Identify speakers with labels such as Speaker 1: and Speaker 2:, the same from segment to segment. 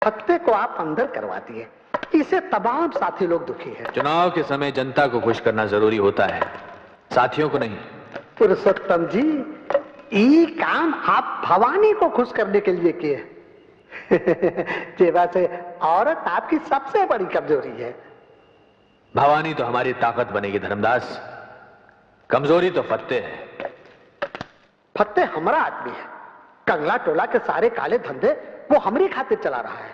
Speaker 1: फत्ते को आप अंदर करवा दिए, इसे तमाम साथी लोग दुखी हैं।
Speaker 2: चुनाव के समय जनता को खुश करना जरूरी होता है, साथियों को नहीं।
Speaker 1: पुरुषोत्तम जी, ये काम आप भवानी को खुश करने के लिए किए। वैसे औरत आपकी सबसे बड़ी कमजोरी है।
Speaker 2: भवानी तो हमारी ताकत बनेगी धर्मदास, कमजोरी तो फत्ते है।
Speaker 1: फत्ते हमारा आदमी है, कंगला टोला के सारे काले धंधे वो हमारी खातिर चला रहा है।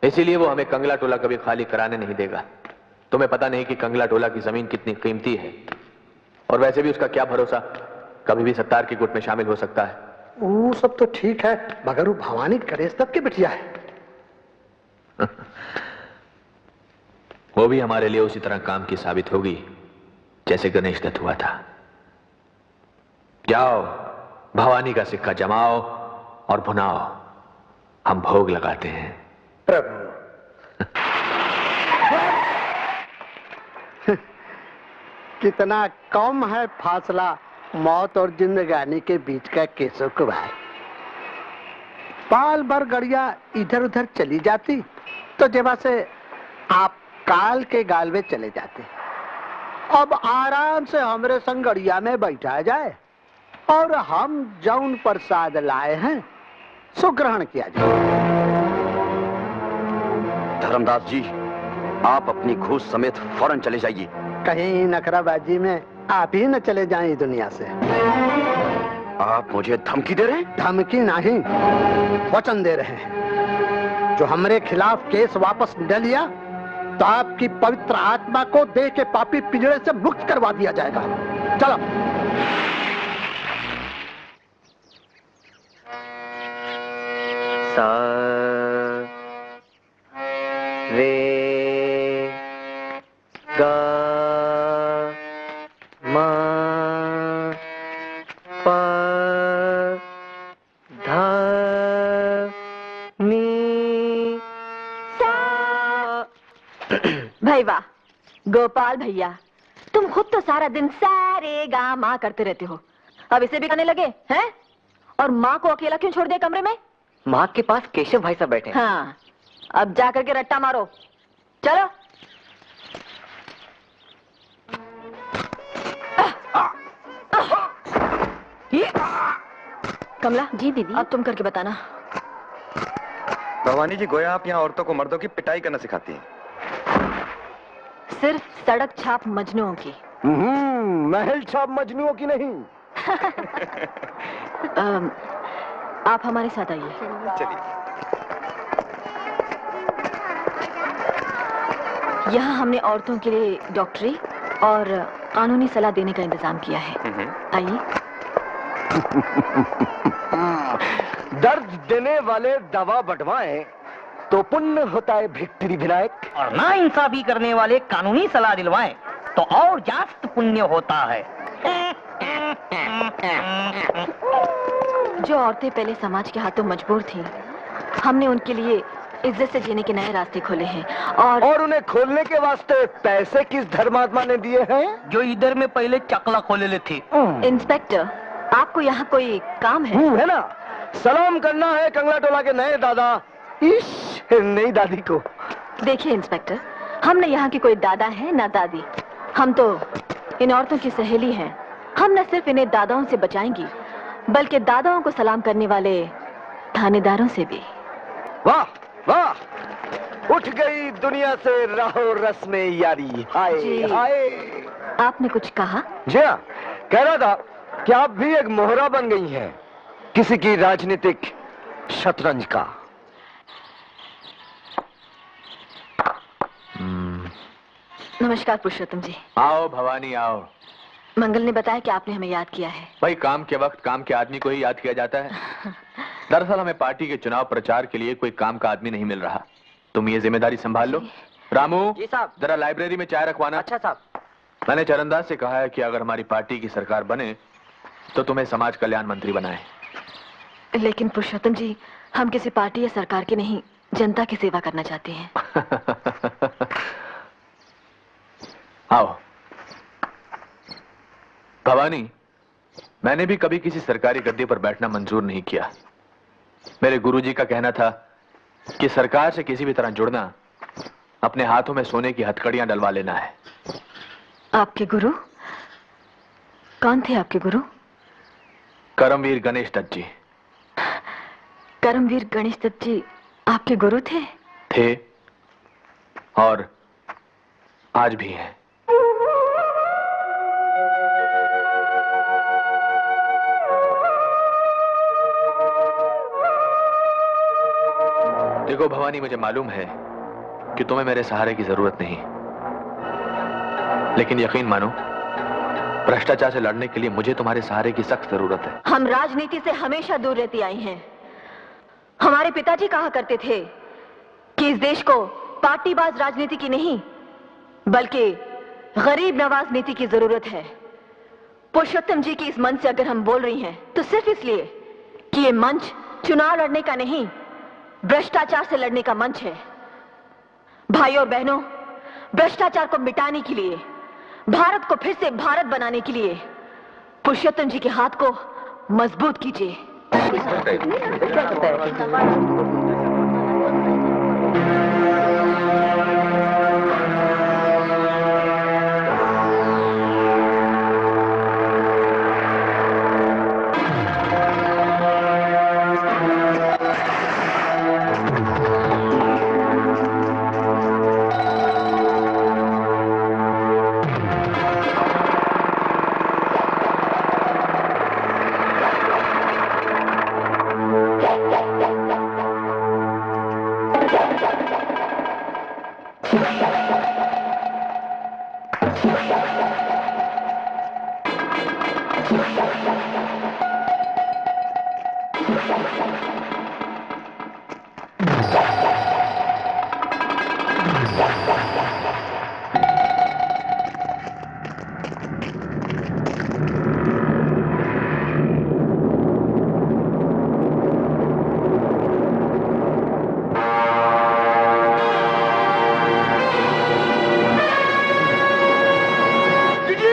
Speaker 2: इसीलिए वो हमें कंगला टोला कभी खाली कराने नहीं देगा। तुम्हें पता नहीं कि कंगला टोला की जमीन कितनी कीमती है, और वैसे भी उसका क्या भरोसा, कभी भी सत्तार की गुट में शामिल हो सकता है।
Speaker 1: वो सब तो ठीक है, मगर वो भवानी गणेश दत्त की बिटिया है।
Speaker 2: वो भी हमारे लिए उसी तरह काम की साबित होगी जैसे गणेश दत्त हुआ था। जाओ, भवानी का सिक्का जमाओ और भुनाओ, हम भोग लगाते हैं।
Speaker 1: प्रभु, कितना कम है फासला मौत और जिंदगानी के बीच का केशव कुमार। पाल भर गड़िया इधर उधर चली जाती तो जेबा से आप काल के गाल में चले जाते। अब आराम से हमरे संग गड़िया में बैठा जाए और हम जौन प्रसाद लाए हैं सो ग्रहण किया जाए।
Speaker 3: धर्मदास जी, आप अपनी घूस समेत फौरन चले जाइए।
Speaker 1: कहीं नखराबाजी में आप ही न चले जाएं इस दुनिया से।
Speaker 3: आप मुझे धमकी दे रहे हैं?
Speaker 1: धमकी नहीं, वचन दे रहे हैं। जो हमारे खिलाफ केस वापस न लिया तो आपकी पवित्र आत्मा को देह के पापी पिंजरे से मुक्त करवा दिया जाएगा। चलो।
Speaker 4: सा रे गा मा पा धा नी सा।
Speaker 5: भाई वाह गोपाल भैया, तुम खुद तो सारा दिन सारे गा माँ करते रहते हो, अब इसे भी करने लगे हैं? और माँ को अकेला क्यों छोड़ दिया कमरे में?
Speaker 4: माँ के पास केशव भाई साहब बैठे हैं।
Speaker 5: हाँ, अब जा करके रट्टा मारो, चलो। कमला जी दीदी, अब तुम करके बताना।
Speaker 6: भवानी जी, गोया आप यहाँ औरतों को मर्दों की पिटाई करना सिखाती हैं।
Speaker 5: सिर्फ सड़क छाप मजनुओं की।
Speaker 1: महल छाप मजनुओं की नहीं।
Speaker 5: आप हमारे साथ आइए।
Speaker 6: चलिए।
Speaker 5: यहाँ हमने औरतों के लिए डॉक्टरी और कानूनी सलाह देने का इंतजाम किया है। आइए।
Speaker 4: दर्द देने वाले दवा बंटवाएं तो पुण्य होता है भिक्ट्री विनायक, और ना इंसाफी करने वाले कानूनी सलाह दिलवाएं तो और जास्त पुण्य होता है।
Speaker 5: जो औरतें पहले समाज के हाथों मजबूर थीं, हमने उनके लिए इज्जत से जीने के नए रास्ते खोले हैं। और
Speaker 4: उन्हें खोलने के वास्ते पैसे किस धर्मात्मा ने दिए हैं? जो इधर में पहले चकला खोले ले थे।
Speaker 5: इंस्पेक्टर, आपको यहाँ कोई काम है?
Speaker 4: है ना, सलाम करना है कंगला टोला के नए दादा नई दादी को।
Speaker 5: देखिए इंस्पेक्टर, हम न यहाँ की कोई दादा है ना दादी, हम तो इन औरतों की सहेली हैं। हम न सिर्फ इन्हें दादाओं से बचाएंगी, बल्कि दादाओं को सलाम करने वाले थानेदारों से भी।
Speaker 4: वाह वाह, उठ गई दुनिया से राहो रस्में यारी। हाय हाय।
Speaker 5: आपने कुछ कहा?
Speaker 4: जी हाँ, कह रहा था कि आप भी एक मोहरा बन गई हैं किसी की राजनीतिक शतरंज का।
Speaker 5: नमस्कार पुरुषोत्तम जी।
Speaker 2: आओ भवानी आओ।
Speaker 5: मंगल ने बताया कि आपने हमें याद किया है।
Speaker 2: भाई, काम के वक्त काम के आदमी को ही याद किया जाता है। दरअसल हमें पार्टी के चुनाव प्रचार के लिए कोई काम का आदमी नहीं मिल रहा, तुम ये जिम्मेदारी संभाल लो। रामू
Speaker 4: जी साहब।
Speaker 2: जरा लाइब्रेरी में चाय रखवाना।
Speaker 4: अच्छा साहब।
Speaker 2: मैंने चरणदास से कहा है कि अगर हमारी पार्टी की सरकार बने तो तुम्हें समाज कल्याण मंत्री बनाए।
Speaker 5: लेकिन पुरुषोत्तम जी, हम किसी पार्टी या सरकार की नहीं, जनता की सेवा करना चाहते हैं।
Speaker 2: आओ भवानी, मैंने भी कभी किसी सरकारी गद्दी पर बैठना मंजूर नहीं किया। मेरे गुरुजी का कहना था कि सरकार से किसी भी तरह जुड़ना अपने हाथों में सोने की हथकड़ियां डलवा लेना है।
Speaker 5: आपके गुरु कौन थे? आपके गुरु?
Speaker 2: करमवीर गणेश दत्त जी।
Speaker 5: करमवीर गणेश दत्त जी आपके गुरु थे?
Speaker 2: थे और आज भी हैं। देखो भवानी, मुझे मालूम है कि तुम्हें मेरे सहारे की जरूरत नहीं, लेकिन यकीन मानो भ्रष्टाचार से लड़ने के लिए मुझे तुम्हारे सहारे की सख्त जरूरत है।
Speaker 5: हम राजनीति से हमेशा दूर रहती आई हैं। हमारे पिताजी कहा करते थे कि इस देश को पार्टीबाज राजनीति की नहीं बल्कि गरीब नवाज नीति की जरूरत है। पुरुषोत्तम जी की इस मंच से अगर हम बोल रही हैं तो सिर्फ इसलिए कि ये मंच चुनाव लड़ने का नहीं, भ्रष्टाचार से लड़ने का मंच है। भाइयों और बहनों, भ्रष्टाचार को मिटाने के लिए, भारत को फिर से भारत बनाने के लिए पुरुषोत्तम जी के हाथ को मजबूत कीजिए।